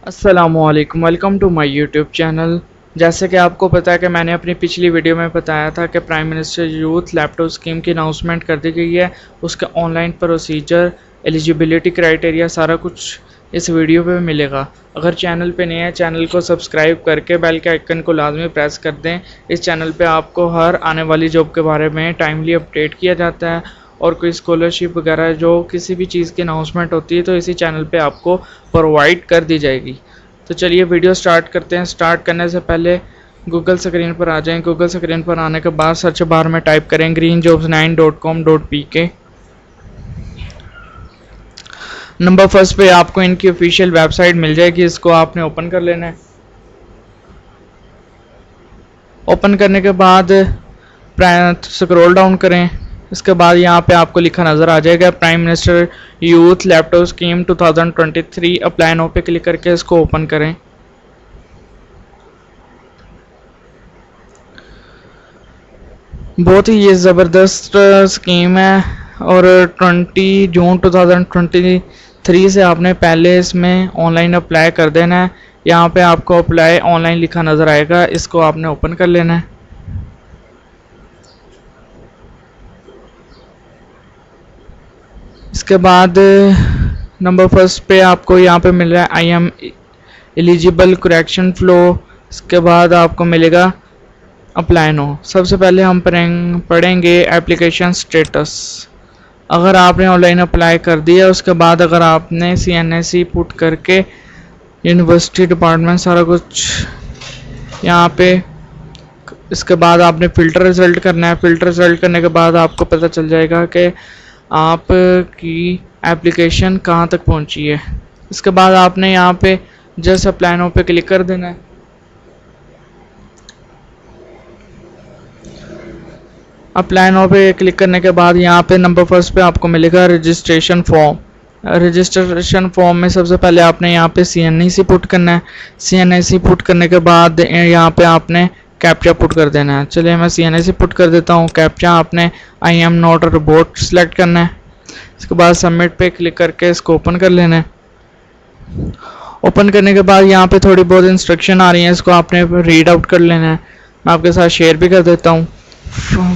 अस्सलामुअलैकुम, welcome to my YouTube channel. जैसे कि आपको पता है कि मैंने अपनी पिछली वीडियो में बताया था कि prime minister youth laptop scheme की अनाउंसमेंट कर दी गई है। उसका ऑनलाइन प्रोसीजर, एलिजिबिलिटी क्राइटेरिया सारा कुछ इस वीडियो पे मिलेगा। अगर चैनल पे नए हैं, चैनल को सब्सक्राइब करके बेल के आइकन को लाजमी प्रेस कर दें। इस चैनल पे आपको हर आने वाली जॉब के बारे में टाइमली अपडेट किया जाता है, और कोई स्कॉलरशिप वगैरह जो किसी भी चीज़ की अनाउंसमेंट होती है तो इसी चैनल पे आपको प्रोवाइड कर दी जाएगी। तो चलिए वीडियो स्टार्ट करते हैं। स्टार्ट करने से पहले गूगल स्क्रीन पर आ जाएं। गूगल स्क्रीन पर आने के बाद सर्च बार में टाइप करें greenjobs9.com.pk। नंबर फर्स्ट पे आपको इनकी ऑफिशियल वेबसाइट मिल जाएगी, इसको आपने ओपन कर लेना है। ओपन करने के बाद स्क्रॉल डाउन करें। इसके बाद यहाँ पे आपको लिखा नज़र आ जाएगा prime minister youth laptop scheme 2023 apply no पे क्लिक करके इसको ओपन करें। बहुत ही ये ज़बरदस्त स्कीम है, और 20 जून 2023 से आपने पहले इसमें ऑनलाइन अप्लाई कर देना है। यहाँ पे आपको अप्लाई ऑनलाइन लिखा नज़र आएगा, इसको आपने ओपन कर लेना है। इसके बाद नंबर फर्स्ट पे आपको यहाँ पे मिल रहा है I am eligible correction flow. इसके बाद आपको मिलेगा अप्लाई नो। सबसे पहले हम पढ़ेंगे एप्लीकेशन स्टेटस। अगर आपने ऑनलाइन अप्लाई कर दिया, उसके बाद अगर आपने CNSE पुट करके यूनिवर्सिटी डिपार्टमेंट सारा कुछ यहाँ पे, इसके बाद आपने फ़िल्टर रिज़ल्ट करना है। फ़िल्टर रिज़ल्ट करने के बाद आपको पता चल जाएगा कि आपकी एप्लीकेशन कहाँ तक पहुँची है। इसके बाद आपने यहाँ पे जस्ट अप्लाई नो पे क्लिक कर देना है। अप्लाई नो पे क्लिक करने के बाद यहाँ पे नंबर फर्स्ट पे आपको मिलेगा रजिस्ट्रेशन फॉर्म। रजिस्ट्रेशन फॉर्म में सबसे पहले आपने यहाँ पे CNSE पुट करना है। CNSE पुट करने के बाद यहाँ पे आपने कैप्चा पुट कर देना है। चलिए मैं CNSE पुट कर देता हूँ। कैप्चा आपने I am not a robot select करना है। इसके बाद सबमिट पे क्लिक करके इसको ओपन कर लेना है। ओपन करने के बाद यहाँ पे थोड़ी बहुत इंस्ट्रक्शन आ रही हैं, इसको आपने रीड आउट कर लेना है। मैं आपके साथ शेयर भी कर देता हूँ।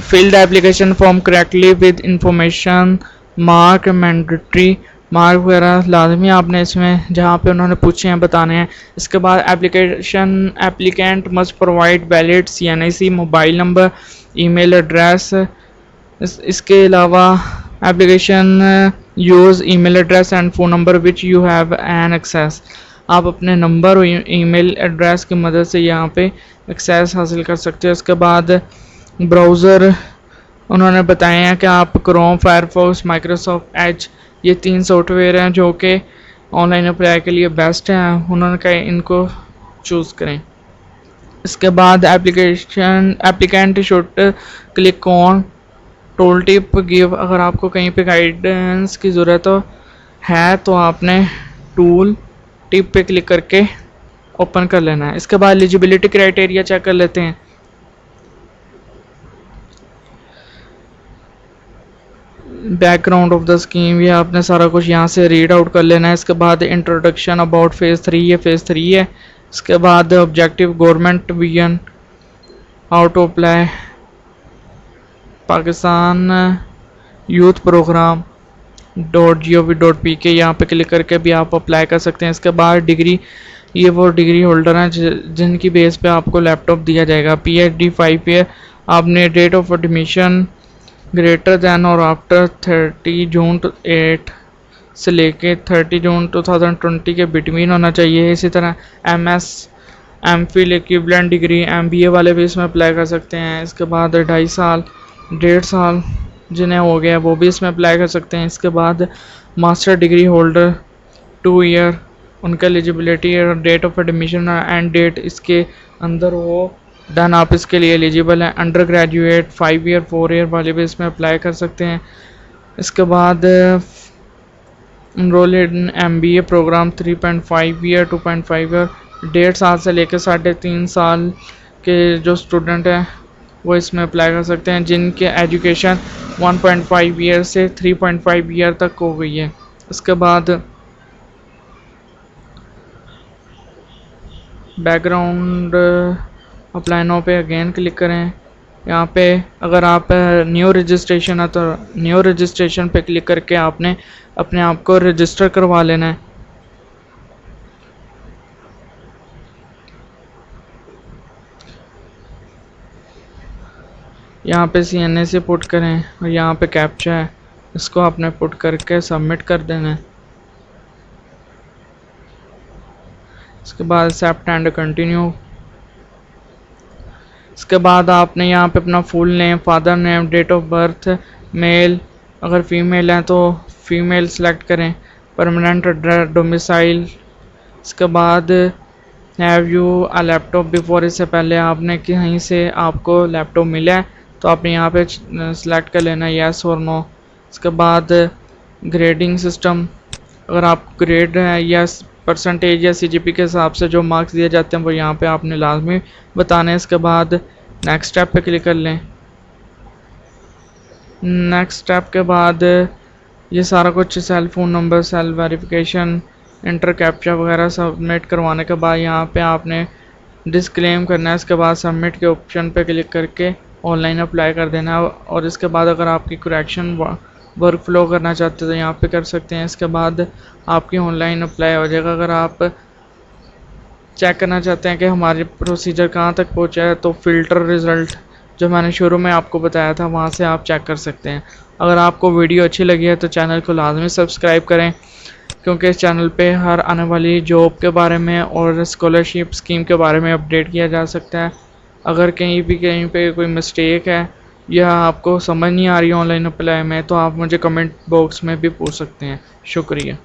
fill the application form correctly with information mark mandatory mark वगैरह लाजमी आपने इसमें जहाँ पे उन्होंने पूछे हैं बताने हैं। इसके बाद applicant must provide valid CNSE mobile number, email address. इसके अलावा application use email address and phone number which you have an access. आप अपने नंबर और ईमेल एड्रेस की मदद से यहाँ पे एक्सेस हासिल कर सकते हो। इसके बाद ब्राउज़र उन्होंने बताए हैं कि आप क्रोम, फायरफॉक्स, माइक्रोसॉफ्ट एज, ये 3 सॉफ्टवेयर हैं जो कि ऑनलाइन अप्लाई के लिए बेस्ट हैं। उन्होंने कहा इनको चूज़ करें। इसके बाद applicant should click on tool tip give. अगर आपको कहीं पे गाइडेंस की ज़रूरत है तो आपने टूल टिप पे क्लिक करके ओपन कर लेना है। इसके बाद एलिजिबिलिटी क्राइटेरिया चेक कर लेते हैं। बैकग्राउंड ऑफ द स्कीम, ये आपने सारा कुछ यहाँ से रीड आउट कर लेना है। इसके बाद इंट्रोडक्शन अबाउट फेज़ 3, ये फेज़ 3 है। इसके बाद objective government vision, how to apply Pakistan youth program .gov.pk, यहाँ पे क्लिक करके भी आप अप्लाई कर सकते हैं। इसके बाद डिग्री, ये वो डिग्री होल्डर हैं जिनकी बेस पे आपको लैपटॉप दिया जाएगा। PhD 5 year. आपने date of admission greater than और आफ्टर 30 जून 8 से लेके 30 जून 2020 के बिटवीन होना चाहिए। इसी तरह MS MPhil equivalent degree MBA वाले भी इसमें अप्लाई कर सकते हैं। इसके बाद 2.5 साल 1.5 साल जिन्हें हो गया वो भी इसमें अप्लाई कर सकते हैं। इसके बाद मास्टर डिग्री होल्डर 2 ईयर, उनका एलिजिबिलिटी और date of admission end date इसके अंदर हो, देन आप इसके लिए एलिजिबल हैं। अंडर ग्रेजुएट 5 ईयर 4 ईयर वाले भी इसमें अप्लाई कर सकते हैं। इसके बाद इनरोल इन MBA प्रोग्राम 3.5 ईयर 2.5 ईयर, 1.5 साल से लेकर 3.5 साल के जो स्टूडेंट हैं वो इसमें अप्लाई कर सकते हैं, जिनके एजुकेशन 1.5 ईयर से 3.5 ईयर तक हो गई है। इसके बाद बैकग्राउंड अप्लाई नाउ पे अगेन क्लिक करें। यहाँ पे अगर आप न्यू रजिस्ट्रेशन है तो न्यू रजिस्ट्रेशन पे क्लिक करके आपने अपने आप को रजिस्टर करवा लेना है। यहाँ पे CNAC पुट करें और यहाँ पे कैप्चा है, इसको आपने पुट करके सबमिट कर देना है। इसके बाद एक्सेप्ट एंड कंटिन्यू। इसके बाद आपने यहाँ पे अपना full name, father name, date of birth, male, अगर फीमेल है तो फीमेल सेलेक्ट करें, परमानेंट एड्रेस, डोमिसाइल। इसके बाद have you a laptop before, इससे पहले आपने कहीं से आपको लैपटॉप मिला है तो आपने यहाँ पे सेलेक्ट कर लेना येस और नो। इसके बाद ग्रेडिंग सिस्टम, अगर आप ग्रेड है या परसेंटेज या CGP के हिसाब से जो मार्क्स दिए जाते हैं वो यहाँ पे आपने लाजमी बताने हैं। इसके बाद नेक्स्ट स्टेप पे क्लिक कर लें। नेक्स्ट स्टेप के बाद ये सारा कुछ cell phone number, cell verification, enter captcha वगैरह सबमिट करवाने के बाद यहाँ पे आपने डिस्क्लेम करना है। इसके बाद सबमिट के ऑप्शन पे क्लिक करके ऑनलाइन अप्लाई कर देना है। और इसके बाद अगर आपकी करेक्शन वर्क फ्लो करना चाहते हो तो यहाँ पे कर सकते हैं। इसके बाद आपकी ऑनलाइन अप्लाई हो जाएगा। अगर आप चेक करना चाहते हैं कि हमारे प्रोसीजर कहाँ तक पहुँचा है तो फ़िल्टर रिज़ल्ट जो मैंने शुरू में आपको बताया था वहाँ से आप चेक कर सकते हैं। अगर आपको वीडियो अच्छी लगी है तो चैनल को लाजमी सब्सक्राइब करें, क्योंकि इस चैनल पे हर आने वाली जॉब के बारे में और स्कॉलरशिप स्कीम के बारे में अपडेट किया जा सकता है। अगर कहीं पे कोई मिस्टेक है या आपको समझ नहीं आ रही ऑनलाइन अप्लाई में तो आप मुझे कमेंट बॉक्स में भी पूछ सकते हैं। शुक्रिया।